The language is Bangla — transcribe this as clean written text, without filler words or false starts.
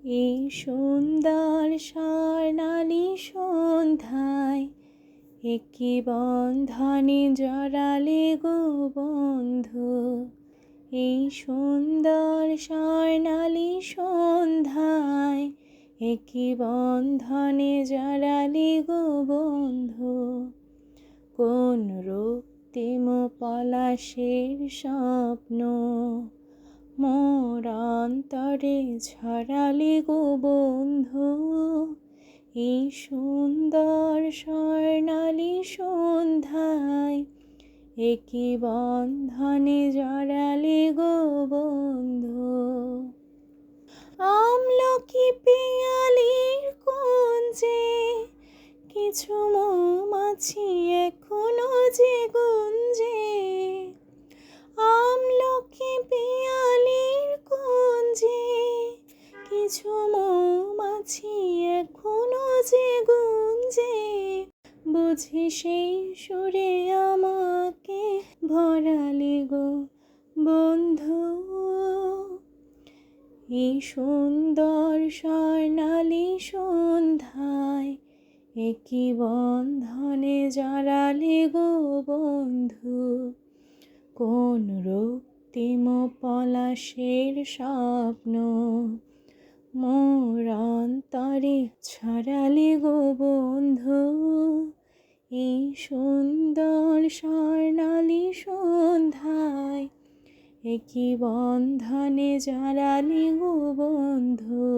এই সুন্দর স্বর্ণালী সন্ধ্যায় একি বন্ধনে জড়ালে গো বন্ধু। এই সুন্দর স্বর্ণালী সন্ধ্যায় একি বন্ধনে জড়ালে গো বন্ধু। কোন রক্তিম পলাশের স্বপ্ন মোর অন্তরে ছড়ালে গো বন্ধু। এই সুন্দর স্বর্ণালী সন্ধ্যায় একি বন্ধনে জড়ালে গো বন্ধু। আমলকি পিয়ালির কুঞ্জে কিছু মৌমাছি এখনো যে গুঞ্জে। আমলকি পিয়ালির কুঞ্জে কিছু মৌমাছি এখনো যে গুঞ্জে। বুঝি সেই সুরে আমাকে ভরালে গো বন্ধু। এই সুন্দর স্বর্ণালী সন্ধ্যায় একি বন্ধনে জড়ালে গো বন্ধু। কোন রক্তিম পলাশের স্বপ্ন মোর অন্তরে ছড়ালে গো বন্ধু। এই সুন্দর স্বর্ণালী সন্ধ্যায় একি বন্ধনে জড়ালে গো বন্ধু।